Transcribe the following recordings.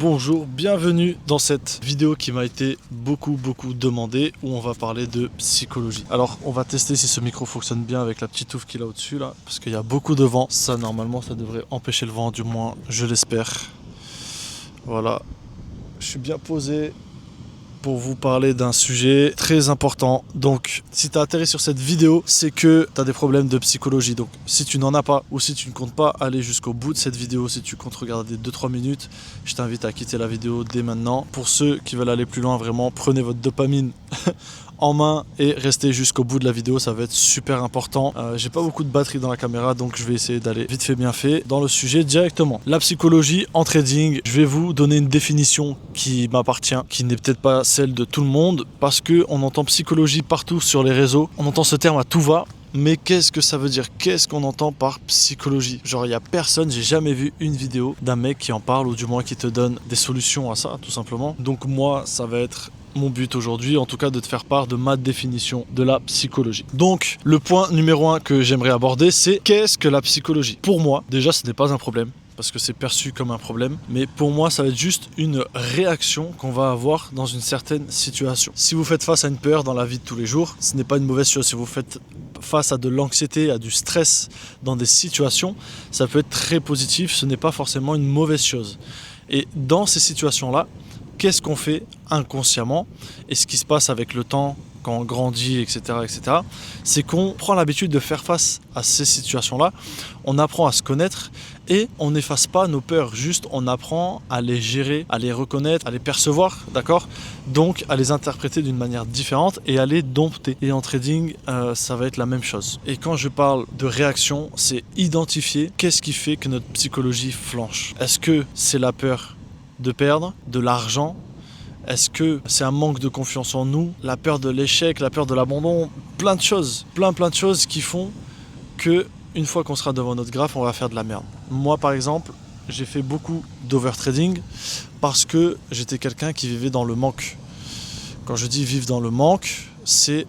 Bonjour, bienvenue dans cette vidéo qui m'a été beaucoup demandée où on va parler de psychologie. Alors on va tester si ce micro fonctionne bien avec la petite touffe qu'il a au-dessus là, parce qu'il y a beaucoup de vent. Ça normalement ça devrait empêcher le vent, du moins je l'espère. Voilà, je suis bien posé pour vous parler d'un sujet très important. Donc si tu as atterri sur cette vidéo, c'est que tu as des problèmes de psychologie. Donc si tu n'en as pas ou si tu ne comptes pas aller jusqu'au bout de cette vidéo, si tu comptes regarder 2-3 minutes, je t'invite à quitter la vidéo dès maintenant. Pour ceux qui veulent aller plus loin, vraiment prenez votre dopamine en main et restez jusqu'au bout de la vidéo, ça va être super important. J'ai pas beaucoup de batterie dans la caméra, donc je vais essayer d'aller vite fait bien fait dans le sujet directement. La psychologie en trading, je vais vous donner une définition qui m'appartient, qui n'est peut-être pas celle de tout le monde, parce qu'on entend psychologie partout sur les réseaux, on entend ce terme à tout va. Mais qu'est-ce que ça veut dire? Qu'est-ce qu'on entend par psychologie? Genre il y a personne, j'ai jamais vu une vidéo d'un mec qui en parle ou du moins qui te donne des solutions à ça, tout simplement. Donc moi, ça va être mon but aujourd'hui, en tout cas de te faire part de ma définition de la psychologie. Donc le point numéro 1 que j'aimerais aborder, c'est qu'est-ce que la psychologie? Pour moi, déjà ce n'est pas un problème, parce que c'est perçu comme un problème, mais pour moi ça va être juste une réaction qu'on va avoir dans une certaine situation. Si vous faites face à une peur dans la vie de tous les jours, ce n'est pas une mauvaise chose. Si vous faites face à de l'anxiété, à du stress dans des situations, ça peut être très positif, ce n'est pas forcément une mauvaise chose. Et dans ces situations-là, qu'est-ce qu'on fait inconsciemment? Et ce qui se passe avec le temps, quand on grandit, etc., c'est qu'on prend l'habitude de faire face à ces situations-là, on apprend à se connaître et on n'efface pas nos peurs, juste on apprend à les gérer, à les reconnaître, à les percevoir, d'accord? Donc à les interpréter d'une manière différente et à les dompter. Et en trading, ça va être la même chose. Et quand je parle de réaction, c'est identifier qu'est-ce qui fait que notre psychologie flanche. Est-ce que c'est la peur de perdre, de l'argent? Est-ce que c'est un manque de confiance en nous, la peur de l'échec, la peur de l'abandon? Plein de choses, plein de choses qui font que une fois qu'on sera devant notre graphe, on va faire de la merde. Moi par exemple, j'ai fait beaucoup d'overtrading parce que j'étais quelqu'un qui vivait dans le manque. Quand je dis vivre dans le manque, c'est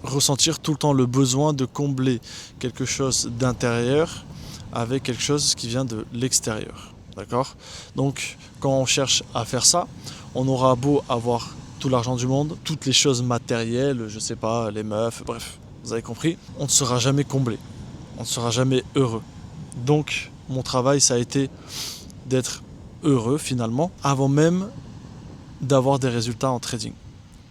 ressentir tout le temps le besoin de combler quelque chose d'intérieur avec quelque chose qui vient de l'extérieur. D'accord? Donc quand on cherche à faire ça, on aura beau avoir tout l'argent du monde, toutes les choses matérielles, je sais pas, les meufs, bref, vous avez compris, on ne sera jamais comblé, on ne sera jamais heureux. Donc mon travail, ça a été d'être heureux finalement, avant même d'avoir des résultats en trading.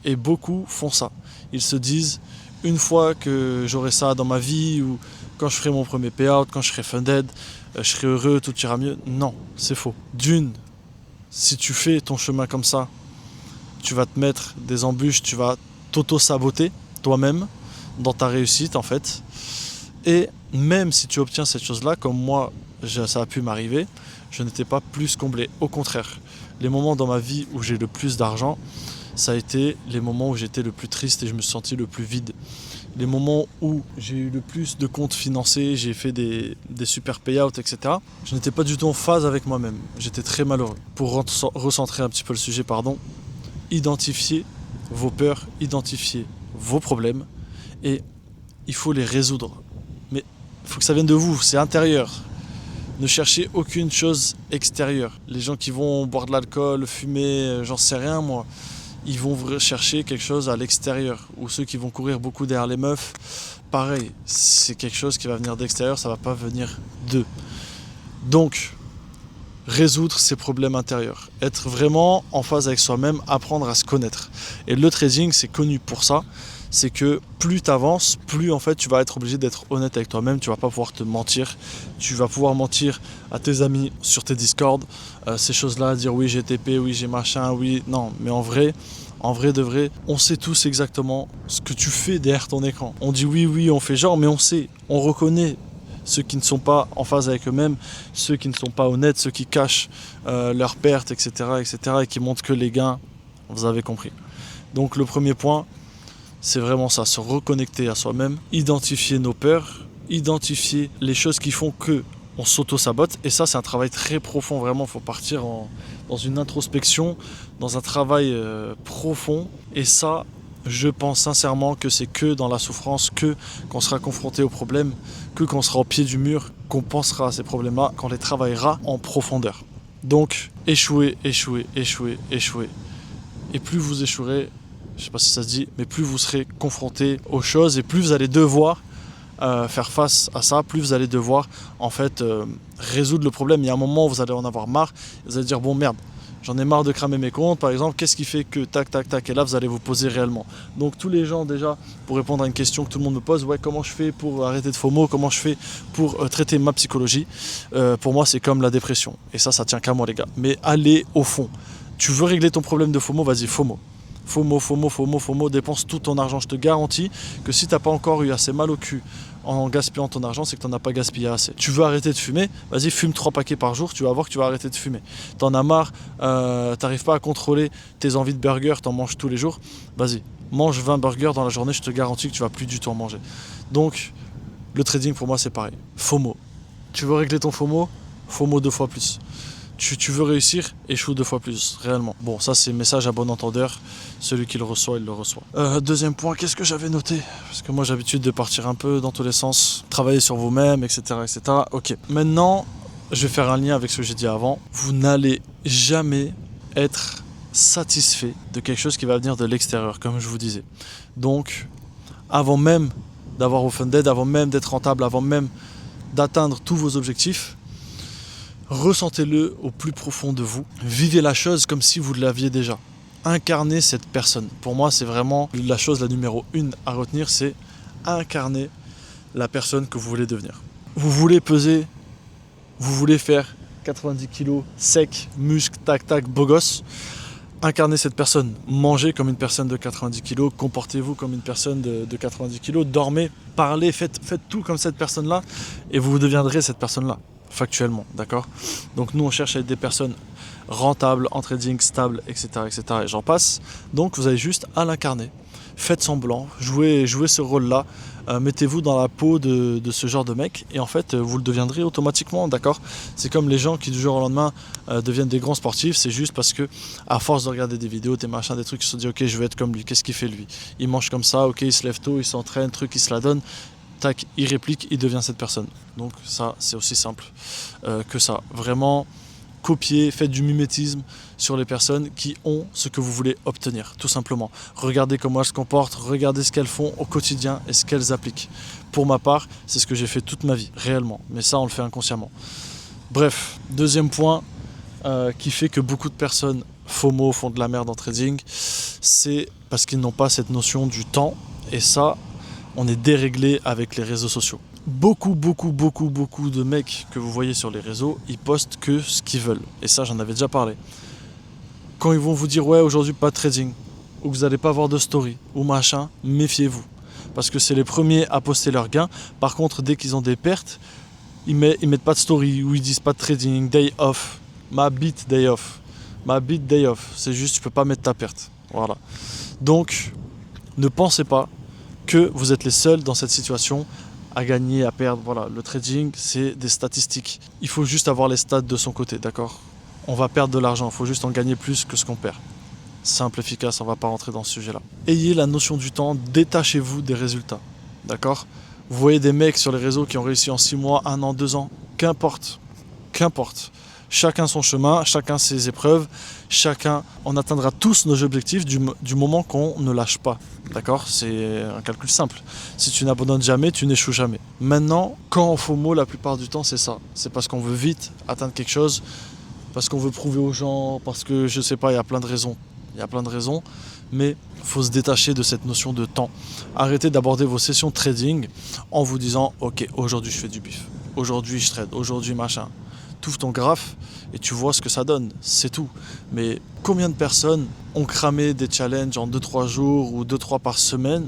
Et beaucoup font ça. Ils se disent, une fois que j'aurai ça dans ma vie, ou quand je ferai mon premier payout, quand je serai funded, je serai heureux, tout ira mieux. Non, c'est faux. D'une, si tu fais ton chemin comme ça, tu vas te mettre des embûches, tu vas t'auto-saboter toi-même dans ta réussite en fait. Et même si tu obtiens cette chose-là, comme moi, ça a pu m'arriver, je n'étais pas plus comblé. Au contraire, les moments dans ma vie où j'ai le plus d'argent, ça a été les moments où j'étais le plus triste et je me suis senti le plus vide. Les moments où j'ai eu le plus de comptes financés, j'ai fait des super payouts, etc. Je n'étais pas du tout en phase avec moi-même. J'étais très malheureux. Pour recentrer un petit peu le sujet, identifiez vos peurs, identifiez vos problèmes et il faut les résoudre. Mais il faut que ça vienne de vous, c'est intérieur. Ne cherchez aucune chose extérieure. Les gens qui vont boire de l'alcool, fumer, j'en sais rien moi, ils vont chercher quelque chose à l'extérieur. Ou ceux qui vont courir beaucoup derrière les meufs, pareil, c'est quelque chose qui va venir d'extérieur, ça va pas venir d'eux. Donc, résoudre ses problèmes intérieurs, être vraiment en phase avec soi-même, apprendre à se connaître. Et le trading, c'est connu pour ça, c'est que plus tu avances, plus en fait tu vas être obligé d'être honnête avec toi-même, tu vas pas pouvoir te mentir, tu vas pouvoir mentir à tes amis sur tes Discord, ces choses-là, dire oui j'ai TP, oui j'ai machin, oui, non, mais en vrai de vrai, on sait tous exactement ce que tu fais derrière ton écran. On dit oui, on fait genre, mais on sait, on reconnaît ceux qui ne sont pas en phase avec eux-mêmes, ceux qui ne sont pas honnêtes, ceux qui cachent leurs pertes, etc., et qui montrent que les gains, vous avez compris. Donc le premier point, c'est vraiment ça, se reconnecter à soi-même, identifier nos peurs, identifier les choses qui font que on s'auto-sabote. Et ça, c'est un travail très profond, vraiment. Il faut partir dans une introspection, dans un travail profond. Et ça, je pense sincèrement que c'est que dans la souffrance, que qu'on sera confronté aux problèmes, que qu'on sera au pied du mur, qu'on pensera à ces problèmes-là, qu'on les travaillera en profondeur. Donc, échouez, échouez, échouez, échouez. Et plus vous échouerez, je sais pas si ça se dit, mais plus vous serez confronté aux choses et plus vous allez devoir faire face à ça, plus vous allez devoir en fait résoudre le problème. Il y a un moment où vous allez en avoir marre, vous allez dire bon merde, j'en ai marre de cramer mes comptes par exemple, qu'est-ce qui fait que tac tac tac, et là vous allez vous poser réellement. Donc tous les gens déjà, pour répondre à une question que tout le monde me pose, ouais, comment je fais pour arrêter de FOMO, comment je fais pour traiter ma psychologie, pour moi c'est comme la dépression, et ça tient qu'à moi les gars, mais allez au fond. Tu veux régler ton problème de FOMO, vas-y FOMO. FOMO, dépense tout ton argent. Je te garantis que si t'as pas encore eu assez mal au cul en gaspillant ton argent, c'est que t'en as pas gaspillé assez. Tu veux arrêter de fumer, vas-y fume 3 paquets par jour, tu vas voir que tu vas arrêter de fumer. T'en as marre, t'arrives pas à contrôler tes envies de burger, t'en manges tous les jours, vas-y, mange 20 burgers dans la journée, je te garantis que tu vas plus du tout en manger. Donc, le trading pour moi c'est pareil. FOMO. Tu veux régler ton FOMO, FOMO 2 fois plus. Tu veux réussir, échoue 2 fois plus, réellement. Bon, ça c'est message à bon entendeur. Celui qui le reçoit, il le reçoit. Deuxième point, qu'est-ce que j'avais noté? Parce que moi j'ai l'habitude de partir un peu dans tous les sens. Travailler sur vous-même, etc., etc. Ok. Maintenant, je vais faire un lien avec ce que j'ai dit avant. Vous n'allez jamais être satisfait de quelque chose qui va venir de l'extérieur, comme je vous disais. Donc, avant même d'avoir vos funded, avant même d'être rentable, avant même d'atteindre tous vos objectifs, ressentez-le au plus profond de vous. Vivez la chose comme si vous l'aviez déjà. Incarnez cette personne. Pour moi, c'est vraiment la chose la numéro 1 à retenir, c'est incarner la personne que vous voulez devenir. Vous voulez peser, vous voulez faire 90 kilos sec, muscle, tac tac, beau gosse. Incarnez cette personne. Mangez comme une personne de 90 kilos, comportez-vous comme une personne de 90 kilos, dormez, parlez, faites tout comme cette personne-là et vous deviendrez cette personne-là. Factuellement, d'accord? Donc nous on cherche à être des personnes rentables, en trading, stables, etc., etc. et j'en passe. Donc vous avez juste à l'incarner. Faites semblant, jouez ce rôle-là, mettez-vous dans la peau de ce genre de mec et en fait vous le deviendrez automatiquement, d'accord? C'est comme les gens qui du jour au lendemain deviennent des grands sportifs, c'est juste parce que à force de regarder des vidéos, des machins, des trucs, ils se sont dit ok je vais être comme lui, qu'est-ce qu'il fait lui? Il mange comme ça, ok il se lève tôt, il s'entraîne, truc, il se la donne. Tac, il réplique, il devient cette personne. Donc ça, c'est aussi simple que ça. Vraiment, copiez, faites du mimétisme sur les personnes qui ont ce que vous voulez obtenir, tout simplement. Regardez comment elles se comportent, regardez ce qu'elles font au quotidien et ce qu'elles appliquent. Pour ma part, c'est ce que j'ai fait toute ma vie, réellement. Mais ça, on le fait inconsciemment. Bref, deuxième point qui fait que beaucoup de personnes FOMO font de la merde en trading, c'est parce qu'ils n'ont pas cette notion du temps. Et ça, on est déréglé avec les réseaux sociaux. Beaucoup de mecs que vous voyez sur les réseaux, ils postent que ce qu'ils veulent. Et ça, j'en avais déjà parlé. Quand ils vont vous dire, ouais, aujourd'hui, pas de trading, ou que vous n'allez pas avoir de story, ou machin, méfiez-vous. Parce que c'est les premiers à poster leurs gains. Par contre, dès qu'ils ont des pertes, ils mettent pas de story, ou ils disent pas de trading, day off, ma beat day off. C'est juste, tu peux pas mettre ta perte. Voilà. Donc, ne pensez pas que vous êtes les seuls dans cette situation à gagner, à perdre. Voilà, le trading, c'est des statistiques. Il faut juste avoir les stats de son côté, d'accord? On va perdre de l'argent, il faut juste en gagner plus que ce qu'on perd. Simple, efficace, on va pas rentrer dans ce sujet-là. Ayez la notion du temps, détachez-vous des résultats, d'accord? Vous voyez des mecs sur les réseaux qui ont réussi en 6 mois, 1 an, 2 ans, qu'importe. Chacun son chemin, chacun ses épreuves, on atteindra tous nos objectifs du moment qu'on ne lâche pas. D'accord? C'est un calcul simple. Si tu n'abandonnes jamais, tu n'échoues jamais. Maintenant, quand on FOMO, la plupart du temps, c'est ça. C'est parce qu'on veut vite atteindre quelque chose, parce qu'on veut prouver aux gens, parce que je sais pas, il y a plein de raisons. Mais il faut se détacher de cette notion de temps. Arrêtez d'aborder vos sessions de trading en vous disant ok, aujourd'hui je fais du bif, aujourd'hui je trade, aujourd'hui machin. T'ouvres ton graphe et tu vois ce que ça donne, c'est tout. Mais combien de personnes ont cramé des challenges en 2-3 jours ou 2-3 par semaine?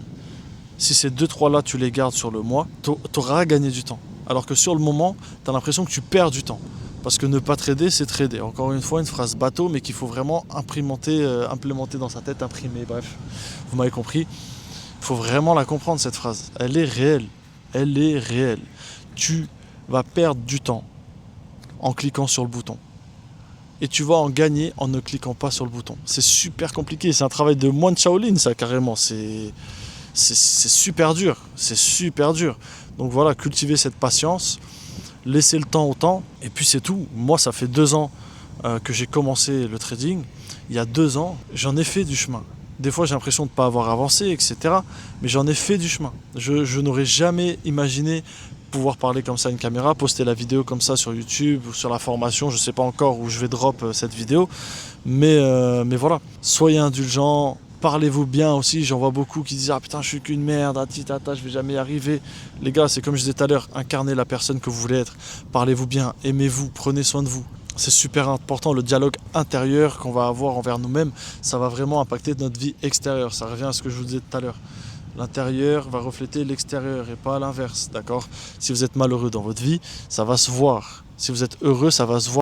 Si ces 2-3 là tu les gardes sur le mois, t'auras gagné du temps. Alors que sur le moment, t'as l'impression que tu perds du temps. Parce que ne pas trader, c'est trader. Encore une fois, une phrase bateau, mais qu'il faut vraiment implémenter dans sa tête, imprimer, bref. Vous m'avez compris. Il faut vraiment la comprendre, cette phrase. Elle est réelle. Tu vas perdre du temps en cliquant sur le bouton. Et tu vas en gagner en ne cliquant pas sur le bouton. C'est super compliqué, c'est un travail de moine Shaolin ça carrément, c'est super dur, Donc voilà, cultivez cette patience, laissez le temps au temps, et puis c'est tout. Moi ça fait 2 ans que j'ai commencé le trading, il y a 2 ans, j'en ai fait du chemin. Des fois, j'ai l'impression de ne pas avoir avancé, etc. Mais j'en ai fait du chemin. Je n'aurais jamais imaginé pouvoir parler comme ça à une caméra, poster la vidéo comme ça sur YouTube ou sur la formation. Je ne sais pas encore où je vais drop cette vidéo. Mais voilà, soyez indulgents. Parlez-vous bien aussi, j'en vois beaucoup qui disent ah putain je suis qu'une merde, je vais jamais y arriver. Les gars, c'est comme je disais tout à l'heure, incarnez la personne que vous voulez être. Parlez-vous bien, aimez-vous, prenez soin de vous. C'est super important, le dialogue intérieur qu'on va avoir envers nous-mêmes, ça va vraiment impacter notre vie extérieure. Ça revient à ce que je vous disais tout à l'heure. L'intérieur va refléter l'extérieur et pas l'inverse, d'accord? Si vous êtes malheureux dans votre vie, ça va se voir. Si vous êtes heureux, ça va se voir.